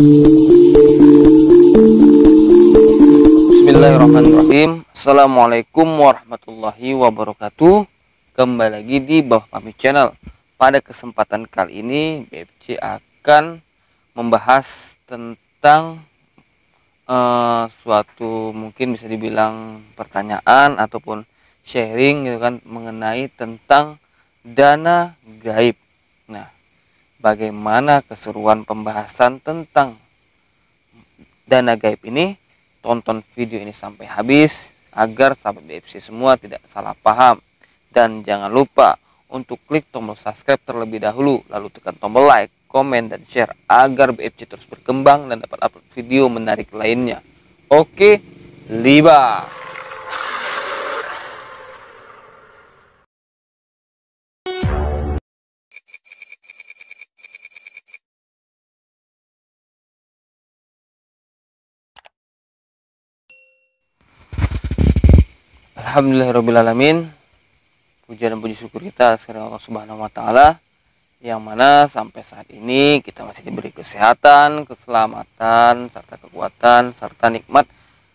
Bismillahirrahmanirrahim. Assalamualaikum warahmatullahi wabarakatuh. Kembali lagi di Bawah Pamit Channel. Pada kesempatan kali ini BFC akan membahas tentang suatu mungkin bisa dibilang pertanyaan ataupun sharing gitu kan, mengenai tentang dana gaib. Nah, bagaimana keseruan pembahasan tentang dana gaib ini? Tonton video ini sampai habis agar sahabat BFC semua tidak salah paham. Dan jangan lupa untuk klik tombol subscribe terlebih dahulu, lalu tekan tombol like, komen, dan share agar BFC terus berkembang dan dapat upload video menarik lainnya. Oke, liba. Alhamdulillahirrabbilalamin. Puja dan puji syukur kita kepada Allah Subhanahu wa Ta'ala, yang mana sampai saat ini kita masih diberi kesehatan, keselamatan, serta kekuatan, serta nikmat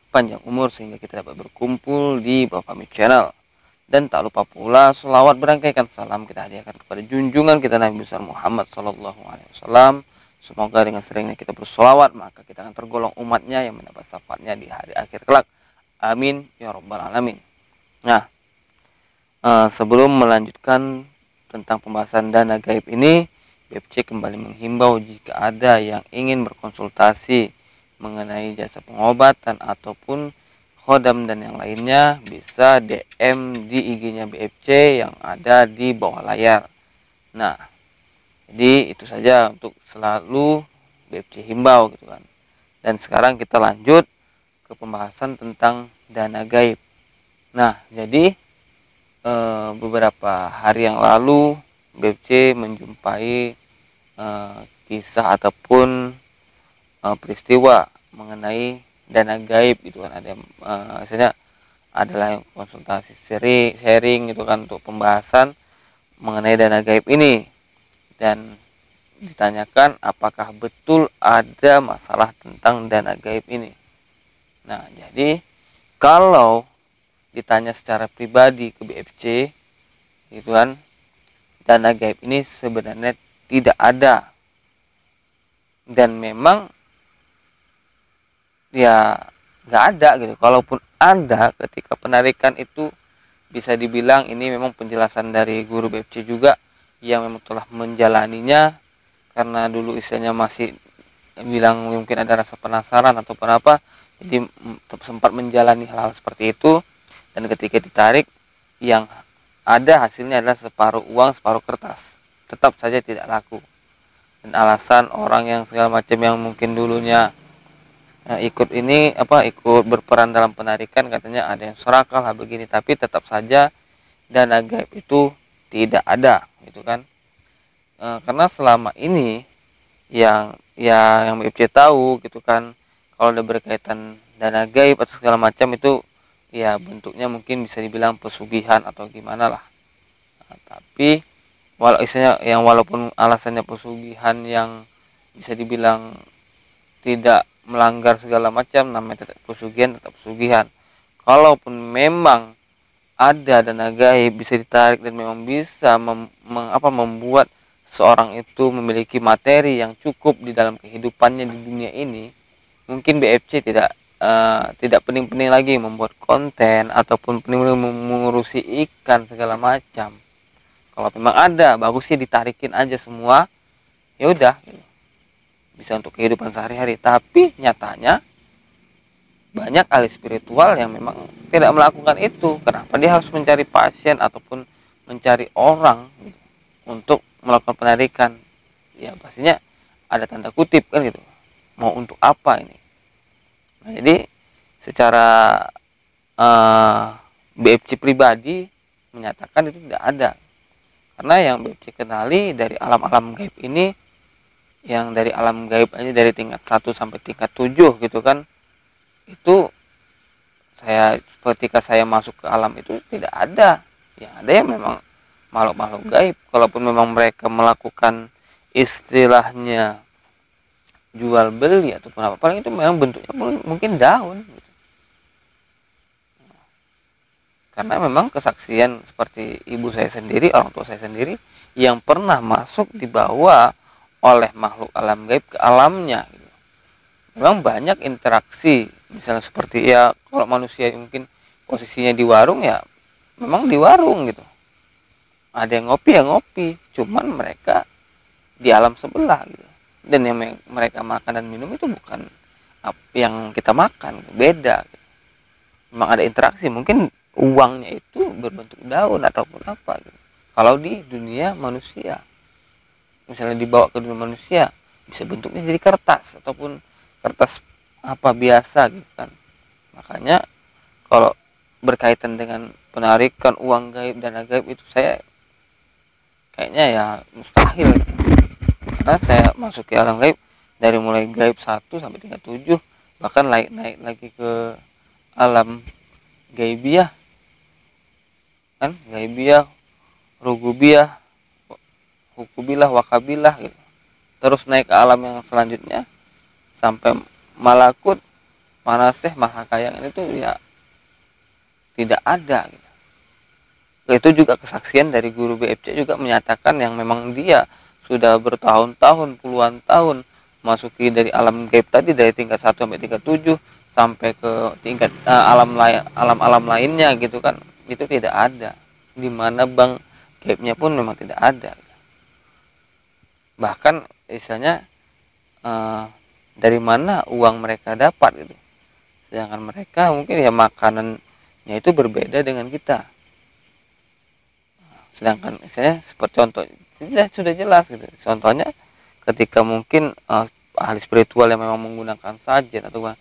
panjang umur sehingga kita dapat berkumpul di Bawah Pamit Channel. Dan tak lupa pula selawat berangkaikan salam kita hadiahkan kepada junjungan kita Nabi besar Muhammad SAW. Semoga dengan seringnya kita berselawat maka kita akan tergolong umatnya yang mendapat syafaatnya di hari akhir kelak. Amin ya rabbal alamin. Nah, sebelum melanjutkan tentang pembahasan dana gaib ini, BFC kembali menghimbau jika ada yang ingin berkonsultasi mengenai jasa pengobatan ataupun khodam dan yang lainnya, bisa DM di IG-nya BFC yang ada di bawah layar. Nah, jadi itu saja untuk selalu BFC himbau gitu kan. Dan sekarang kita lanjut ke pembahasan tentang dana gaib. Nah, jadi beberapa hari yang lalu BFC menjumpai kisah ataupun peristiwa mengenai dana gaib gitu kan. Ada misalnya adalah konsultasi sharing gitu kan untuk pembahasan mengenai dana gaib ini, dan ditanyakan apakah betul ada masalah tentang dana gaib ini. Nah, jadi kalau ditanya secara pribadi ke BFC gitu kan, dana gaib ini sebenarnya tidak ada, dan memang ya nggak ada gitu. Kalaupun ada, ketika penarikan itu bisa dibilang ini memang penjelasan dari guru BFC juga yang memang telah menjalaninya, karena dulu istilahnya masih bilang mungkin ada rasa penasaran ataupun apa, jadi sempat menjalani hal-hal seperti itu. Dan ketika ditarik, yang ada hasilnya adalah separuh uang separuh kertas, tetap saja tidak laku. Dan alasan orang yang segala macam yang mungkin dulunya ikut berperan dalam penarikan, katanya ada yang serakah lah begini, tapi tetap saja dana gaib itu tidak ada gitu kan. Karena selama ini yang BFC tahu gitu kan, kalau udah berkaitan dana gaib atau segala macam itu ya bentuknya mungkin bisa dibilang pesugihan atau gimana lah. Nah, tapi walaupun alasannya pesugihan yang bisa dibilang tidak melanggar segala macam, namanya tetap pesugihan, tetap pesugihan. Kalaupun memang ada dana gaib bisa ditarik dan memang bisa membuat seorang itu memiliki materi yang cukup di dalam kehidupannya di dunia ini, mungkin BFC tidak pening-pening lagi membuat konten ataupun pening-pening mengurusi ikan segala macam. Kalau memang ada, bagusnya ditarikin aja semua, ya udah bisa untuk kehidupan sehari-hari. Tapi nyatanya banyak ahli spiritual yang memang tidak melakukan itu. Kenapa dia harus mencari pasien ataupun mencari orang untuk melakukan penarikan? Ya pastinya ada tanda kutip kan gitu, mau untuk apa ini. Nah, jadi secara BFC pribadi menyatakan itu tidak ada, karena yang BFC kenali dari alam-alam gaib ini, yang dari alam gaib aja dari tingkat 1 sampai tingkat 7 gitu kan, itu ketika saya masuk ke alam itu tidak ada. Yang ada ya memang makhluk-makhluk gaib. Kalaupun memang mereka melakukan istilahnya jual beli ataupun apa, paling itu memang bentuknya mungkin daun gitu. Karena memang kesaksian seperti ibu saya sendiri, orang tua saya sendiri yang pernah masuk dibawa oleh makhluk alam gaib ke alamnya gitu. Memang banyak interaksi, misalnya seperti ya kalau manusia mungkin posisinya di warung, ya memang di warung gitu, ada yang ngopi ya ngopi, cuman mereka di alam sebelah gitu. Dan yang mereka makan dan minum itu bukan yang kita makan, beda gitu. Memang ada interaksi, mungkin uangnya itu berbentuk daun ataupun apa gitu. Kalau di dunia manusia, misalnya dibawa ke dunia manusia, bisa bentuknya jadi kertas ataupun kertas apa biasa gitu kan. Makanya kalau berkaitan dengan penarikan uang gaib dan gaib itu saya kayaknya ya mustahil gitu. Karena saya masuk ke alam gaib dari mulai gaib 1 sampai tingkat 7, bahkan naik lagi ke alam gaibiyah kan, gaibiyah, rugubiyah, hukubilah, wakabilah gitu. Terus naik ke alam yang selanjutnya sampai malakut, manaseh, mahakayang, itu ya tidak ada gitu. Itu juga kesaksian dari guru BFC juga menyatakan yang memang dia sudah bertahun-tahun, puluhan tahun masuki dari alam gaib tadi, dari tingkat 1 sampai tingkat 7 sampai ke tingkat alam lainnya gitu kan. Itu tidak ada. Di mana bang gaibnya pun memang tidak ada. Bahkan misalnya dari mana uang mereka dapat gitu. Sedangkan mereka mungkin ya makanannya itu berbeda dengan kita. Sedangkan misalnya seperti contoh sudah jelas gitu. Contohnya ketika mungkin ahli spiritual yang memang menggunakan sajen atau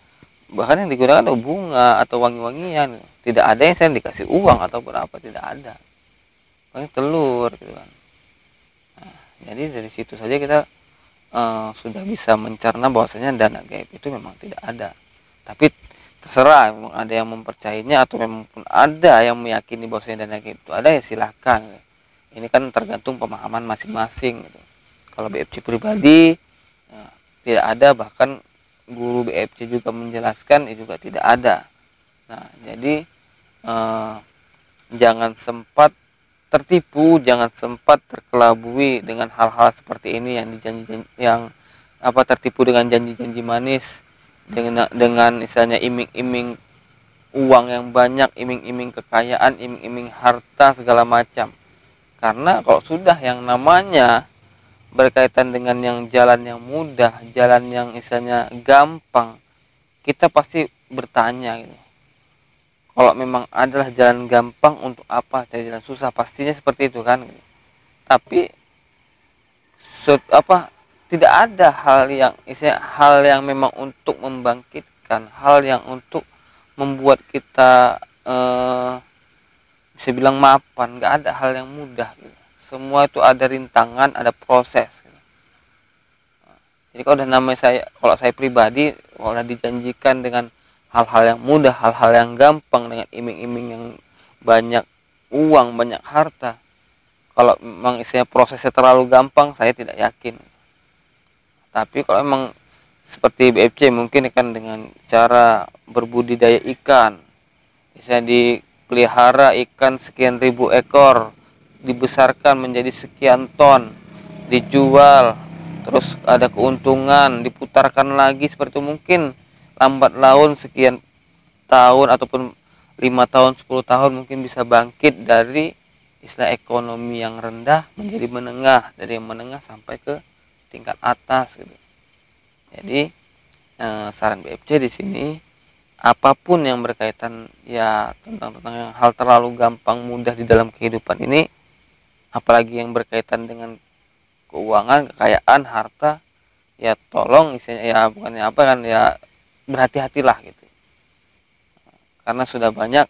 bahkan yang digunakan adalah bunga atau wangi-wangian, tidak ada yang saya dikasih uang atau berapa, tidak ada, paling telur gitu kan. Nah, jadi dari situ saja kita sudah bisa mencerna bahwasanya dana gaib itu memang tidak ada. Tapi terserah, memang ada yang mempercayainya atau memang pun ada yang meyakini bahwasanya dana gaib itu ada, ya silahkan. Ini kan tergantung pemahaman masing-masing gitu. Kalau BFC pribadi tidak ada, bahkan guru BFC juga menjelaskan itu juga tidak ada. Nah, jadi jangan sempat tertipu, jangan sempat terkelabui dengan hal-hal seperti ini yang tertipu dengan janji-janji manis, dengan misalnya iming-iming uang yang banyak, iming-iming kekayaan, iming-iming harta segala macam. Karena kalau sudah yang namanya berkaitan dengan yang jalan yang mudah, jalan yang misalnya gampang, kita pasti bertanya gitu. Kalau memang adalah jalan gampang, untuk apa cari jalan susah? Pastinya seperti itu kan. Tapi tidak ada hal yang memang untuk membangkitkan, hal yang untuk membuat kita bisa bilang mapan. Nggak ada hal yang mudah gitu. Semua itu ada rintangan, ada proses gitu. Jadi kalau saya pribadi, kalau dijanjikan dengan hal-hal yang mudah, hal-hal yang gampang, dengan iming-iming yang banyak uang, banyak harta, kalau memang prosesnya terlalu gampang, saya tidak yakin. Tapi kalau memang seperti BFC mungkin kan dengan cara berbudidaya ikan, misalnya dipelihara ikan sekian ribu ekor, dibesarkan menjadi sekian ton, dijual, terus ada keuntungan, diputarkan lagi seperti itu, mungkin lambat laun sekian tahun ataupun 5 tahun, 10 tahun mungkin bisa bangkit dari istilah ekonomi yang rendah menjadi menengah, dari yang menengah sampai ke tingkat atas gitu. Jadi saran BFC di sini, apapun yang berkaitan ya tentang yang hal terlalu gampang mudah di dalam kehidupan ini, apalagi yang berkaitan dengan keuangan, kekayaan, harta, ya tolong ya bukannya apa kan, ya berhati-hatilah gitu. Karena sudah banyak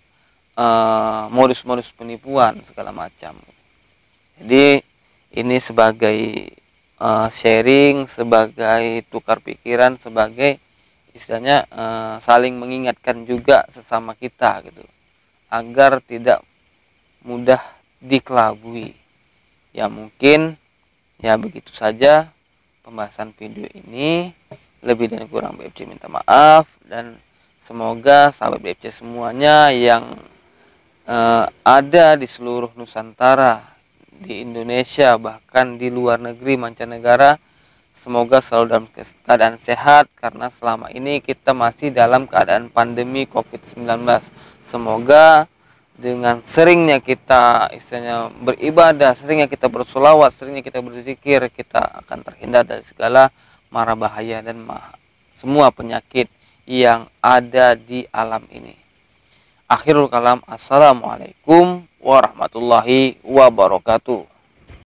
modus-modus penipuan segala macam. Jadi ini sebagai sharing, sebagai tukar pikiran, sebagai istilahnya saling mengingatkan juga sesama kita gitu, agar tidak mudah dikelabui. Ya mungkin ya begitu saja pembahasan video ini. Lebih dan kurang BFC minta maaf, dan semoga sahabat BFC semuanya yang ada di seluruh Nusantara, di Indonesia, bahkan di luar negeri, mancanegara, semoga selalu dalam keadaan sehat, karena selama ini kita masih dalam keadaan pandemi COVID-19. Semoga dengan seringnya kita istilahnya beribadah, seringnya kita bersolawat, seringnya kita berzikir, kita akan terhindar dari segala mara bahaya dan semua penyakit yang ada di alam ini. Akhirul kalam, assalamualaikum warahmatullahi wabarakatuh.